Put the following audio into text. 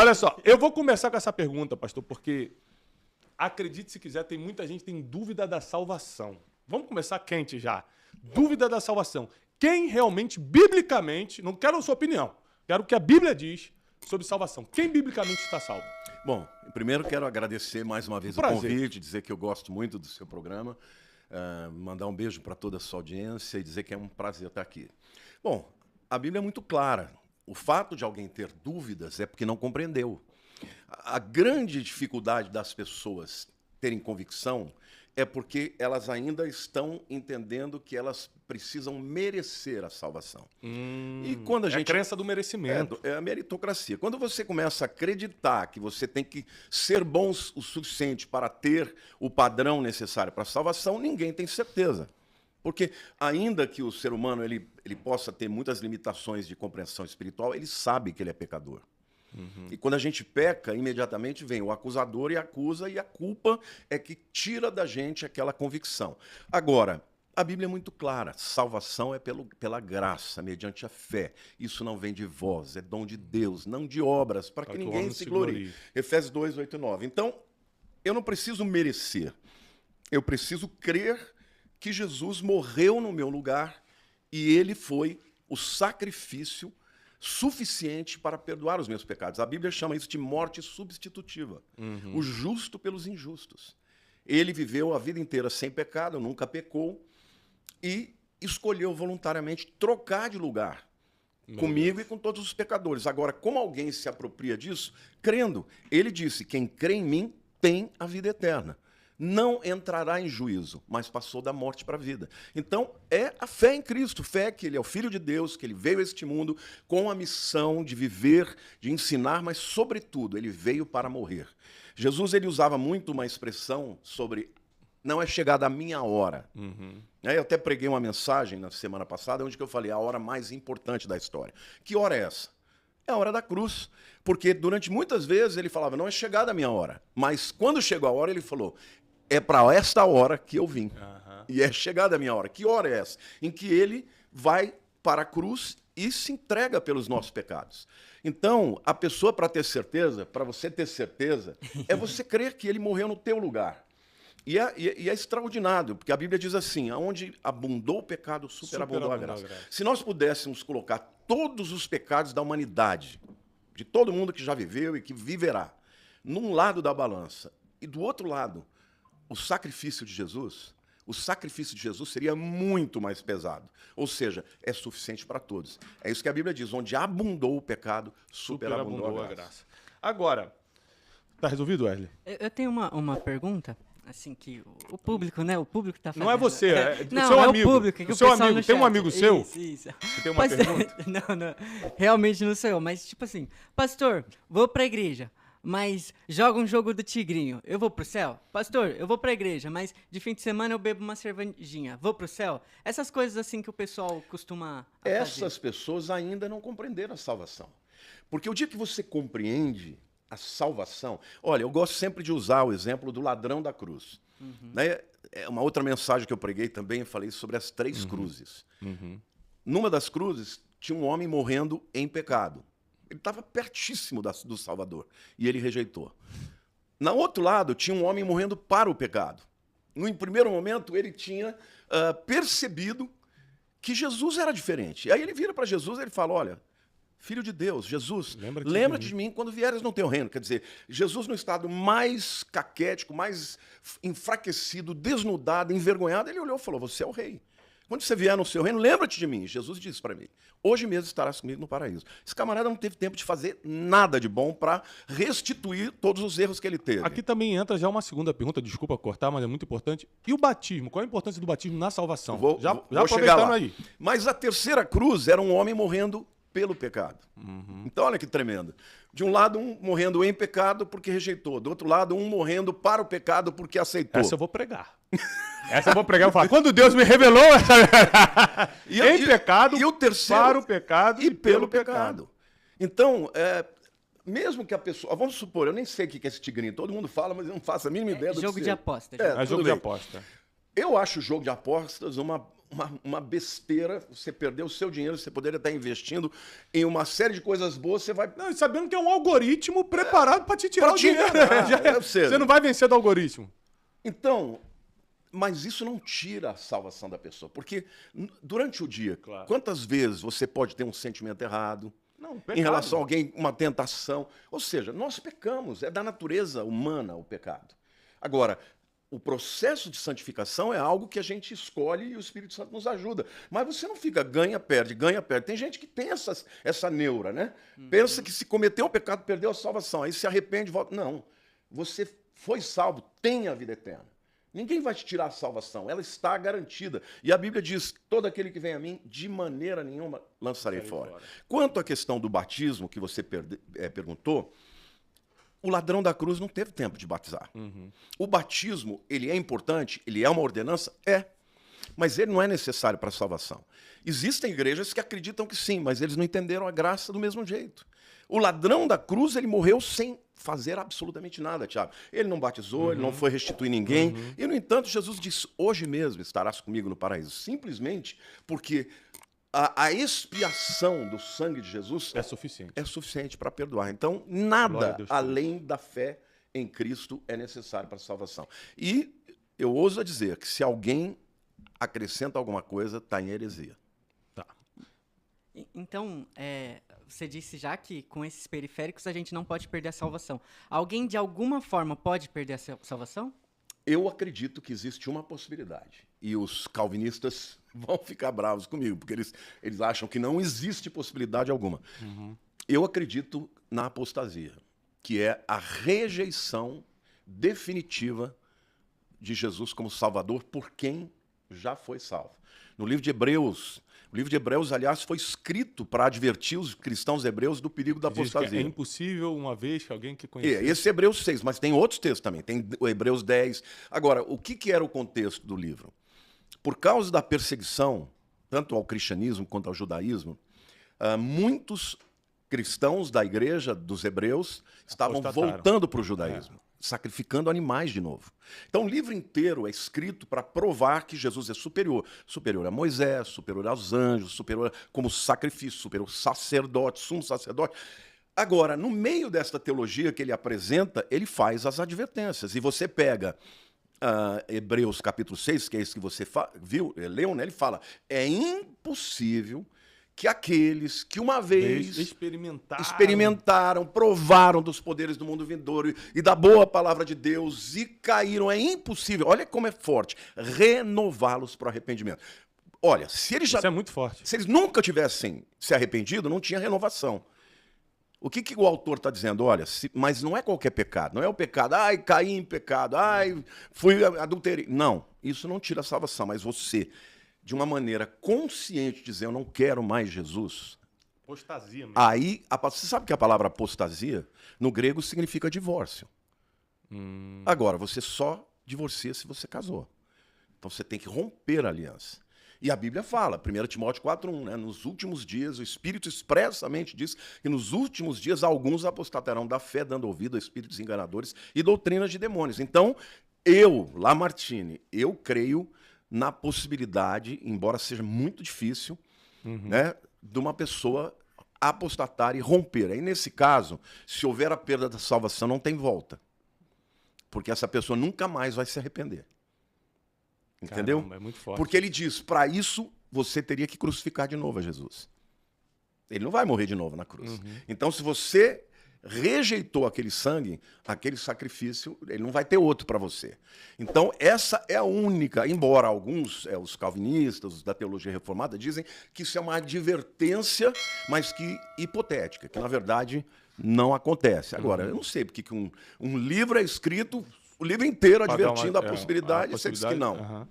Olha só, eu vou começar com essa pergunta, pastor, porque acredite se quiser, tem muita gente que tem dúvida da salvação. Vamos começar quente já. Dúvida da salvação. Quem realmente, biblicamente, não quero a sua opinião, quero o que a Bíblia diz sobre salvação. Quem biblicamente está salvo? Bom, primeiro quero agradecer mais uma vez o convite, dizer que eu gosto muito do seu programa, mandar um beijo para toda a sua audiência e dizer que é um prazer estar aqui. Bom, a Bíblia é muito clara. O fato de alguém ter dúvidas é porque não compreendeu. A grande dificuldade das pessoas terem convicção é porque elas ainda estão entendendo que elas precisam merecer a salvação. E quando a gente... a crença do merecimento. É a meritocracia. Quando você começa a acreditar que você tem que ser bom o suficiente para ter o padrão necessário para a salvação, ninguém tem certeza. Porque ainda que o ser humano ele possa ter muitas limitações de compreensão espiritual, ele sabe que ele é pecador. E quando a gente peca, imediatamente vem o acusador e acusa, e a culpa é que tira da gente aquela convicção. Agora, a Bíblia é muito clara, salvação é pela graça, mediante a fé. Isso não vem de vós, é dom de Deus, não de obras, para que ninguém se glorie. Efésios 2, 8 e 9. Então, eu não preciso merecer, eu preciso crer que Jesus morreu no meu lugar e ele foi o sacrifício suficiente para perdoar os meus pecados. A Bíblia chama isso de morte substitutiva. O justo pelos injustos. Ele viveu a vida inteira sem pecado, nunca pecou, e escolheu voluntariamente trocar de lugar comigo e com todos os pecadores. Agora, como alguém se apropria disso? Crendo. Ele disse, quem crê em mim tem a vida eterna. Não entrará em juízo, mas passou da morte para a vida. Então, é a fé em Cristo, fé que ele é o Filho de Deus, que ele veio a este mundo com a missão de viver, de ensinar, mas, sobretudo, ele veio para morrer. Jesus ele usava muito uma expressão sobre não é chegada a minha hora. Eu até preguei uma mensagem na semana passada, onde eu falei a hora mais importante da história. Que hora é essa? É a hora da cruz. Porque durante muitas vezes ele falava, não é chegada a minha hora. Mas quando chegou a hora, ele falou, é para esta hora que eu vim. E é chegada a minha hora. Que hora é essa? Em que ele vai para a cruz e se entrega pelos nossos pecados. Então, a pessoa, para ter certeza, para você ter certeza, é você crer que ele morreu no teu lugar. E é extraordinário, porque a Bíblia diz assim, aonde abundou o pecado, superabundou a graça. Se nós pudéssemos colocar todos os pecados da humanidade, de todo mundo que já viveu e que viverá, num lado da balança, e do outro lado, o sacrifício de Jesus seria muito mais pesado. Ou seja, é suficiente para todos. É isso que a Bíblia diz, onde abundou o pecado, superabundou a graça. Agora, tá resolvido, Wesley? Eu tenho uma pergunta, assim, que o público, né? O público tá fazendo. Não é você, é do não, seu é amigo. o público, que o o seu pessoal amigo, no tem um chat. amigo seu? Isso. Que tem uma pergunta? Não, realmente não sou eu, mas tipo assim, pastor, vou pra igreja, mas joga um jogo do tigrinho, eu vou pro céu? Pastor, eu vou pra igreja, mas de fim de semana eu bebo uma cervejinha, vou pro céu? Essas coisas assim que o pessoal costuma Essas pessoas ainda não compreenderam a salvação. Porque o dia que você compreende a salvação... Olha, eu gosto sempre de usar o exemplo do ladrão da cruz. Né? É uma outra mensagem que eu preguei também, eu falei sobre as 3 cruzes. Numa das cruzes, tinha um homem morrendo em pecado. Ele estava pertíssimo do Salvador e ele rejeitou. No outro lado, tinha um homem morrendo para o pecado. No primeiro momento, ele tinha percebido que Jesus era diferente. E aí ele vira para Jesus e ele fala, olha, Filho de Deus, Jesus, lembra-te de mim quando vieres no teu reino. Quer dizer, Jesus no estado mais caquético, mais enfraquecido, desnudado, envergonhado, ele olhou e falou, você é o rei. Quando você vier no seu reino, lembra-te de mim. Jesus disse para mim, hoje mesmo estarás comigo no paraíso. Esse camarada não teve tempo de fazer nada de bom para restituir todos os erros que ele teve. Aqui também entra já uma segunda pergunta, desculpa cortar, mas é muito importante. E o batismo? Qual a importância do batismo na salvação? Vou já chegar lá. aí. Mas a terceira cruz era um homem morrendo pelo pecado. Então, olha que tremendo. De um lado, um morrendo em pecado porque rejeitou. Do outro lado, um morrendo para o pecado porque aceitou. Essa eu vou pregar. Essa eu vou pregar e falar. Quando Deus me revelou essa em pecado, e o terceiro, para o pecado e pelo pecado. Então, mesmo que a pessoa... Vamos supor, eu nem sei o que é esse tigrinho. Todo mundo fala, mas eu não faço a mínima ideia do que jogo de aposta. É jogo de aposta. Eu acho o jogo de apostas uma uma besteira, você perdeu o seu dinheiro, você poderia estar investindo em uma série de coisas boas, você vai... Não, e sabendo que é um algoritmo preparado para te tirar Pra o te dinheiro. enganar, ou seja- Você não vai vencer do algoritmo. Então, mas isso não tira a salvação da pessoa, porque durante o dia, Claro. quantas vezes você pode ter um sentimento errado, Não, em pecado. relação a alguém, uma tentação. Ou seja, nós pecamos, é da natureza humana o pecado. Agora, o processo de santificação é algo que a gente escolhe e o Espírito Santo nos ajuda. Mas você não fica ganha, perde, ganha, perde. Tem gente que tem essa neura, né? Pensa que se cometeu o pecado, perdeu a salvação. Aí se arrepende e volta. Não. Você foi salvo, tem a vida eterna. Ninguém vai te tirar a salvação, ela está garantida. E a Bíblia diz: todo aquele que vem a mim, de maneira nenhuma lançarei fora. Quanto à questão do batismo, que você perguntou, o ladrão da cruz não teve tempo de batizar. O batismo, ele é importante, ele é uma ordenança? É. Mas ele não é necessário para a salvação. Existem igrejas que acreditam que sim, mas eles não entenderam a graça do mesmo jeito. O ladrão da cruz, ele morreu sem fazer absolutamente nada, Tiago. Ele não batizou, ele não foi restituir ninguém. E, no entanto, Jesus disse: hoje mesmo estarás comigo no paraíso. Simplesmente porque a expiação do sangue de Jesus É suficiente. é suficiente para perdoar. Então, Glória a nada Deus por além da fé em Cristo é necessário para a salvação. E eu ouso dizer que se alguém acrescenta alguma coisa, está em heresia. Tá. Então, você disse já que com esses periféricos a gente não pode perder a salvação. Alguém de alguma forma pode perder a salvação? Eu acredito que existe uma possibilidade. E os calvinistas vão ficar bravos comigo, porque eles acham que não existe possibilidade alguma. Eu acredito na apostasia, que é a rejeição definitiva de Jesus como Salvador por quem já foi salvo. No livro de Hebreus, o livro de Hebreus, aliás, foi escrito para advertir os cristãos hebreus do perigo da Diz que apostasia. é impossível uma vez que alguém que conhece. Esse é Hebreus 6, mas tem outros textos também, tem o Hebreus 10. Agora, o que era o contexto do livro? Por causa da perseguição, tanto ao cristianismo quanto ao judaísmo, muitos cristãos da igreja dos hebreus estavam Apostataram. voltando para o judaísmo, sacrificando animais de novo. Então, o livro inteiro é escrito para provar que Jesus é superior. Superior a Moisés, superior aos anjos, superior como sacrifício, superior ao sacerdote, sumo sacerdote. Agora, no meio desta teologia que ele apresenta, ele faz as advertências. E você pega Hebreus capítulo 6, que é esse que você leu, né? Ele fala: é impossível que aqueles que uma vez experimentaram, provaram dos poderes do mundo vindouro e da boa palavra de Deus e caíram, é impossível, olha como é forte, renová-los para o arrependimento. Olha, se eles Isso é muito forte. se eles nunca tivessem se arrependido, não tinha renovação. O que o autor está dizendo? Olha, mas não é qualquer pecado, não é o pecado, ai, caí em pecado, ai, fui adulterei. Não, isso não tira a salvação, mas você, de uma maneira consciente, dizer: eu não quero mais Jesus. Apostasia mesmo. Aí, você sabe que a palavra apostasia, no grego, significa divórcio. Agora, você só divorcia se você casou. Então você tem que romper a aliança. E a Bíblia fala, 1 Timóteo 4:1, né? Nos últimos dias, o Espírito expressamente diz que nos últimos dias alguns apostatarão da fé, dando ouvido a espíritos enganadores e doutrinas de demônios. Então, Lamartine, eu creio na possibilidade, embora seja muito difícil, né, de uma pessoa apostatar e romper. Aí, nesse caso, se houver a perda da salvação, não tem volta. Porque essa pessoa nunca mais vai se arrepender. Entendeu? Caramba, é muito forte. Porque ele diz: para isso, você teria que crucificar de novo a Jesus. Ele não vai morrer de novo na cruz. Então, se você rejeitou aquele sangue, aquele sacrifício, ele não vai ter outro para você. Então, essa é a única, embora alguns, os calvinistas, os da teologia reformada, dizem que isso é uma advertência, mas que hipotética, que na verdade não acontece. Agora, eu não sei porque que um livro é escrito, o livro inteiro Pra dar advertindo a possibilidade, a e você diz que não. possibilidade.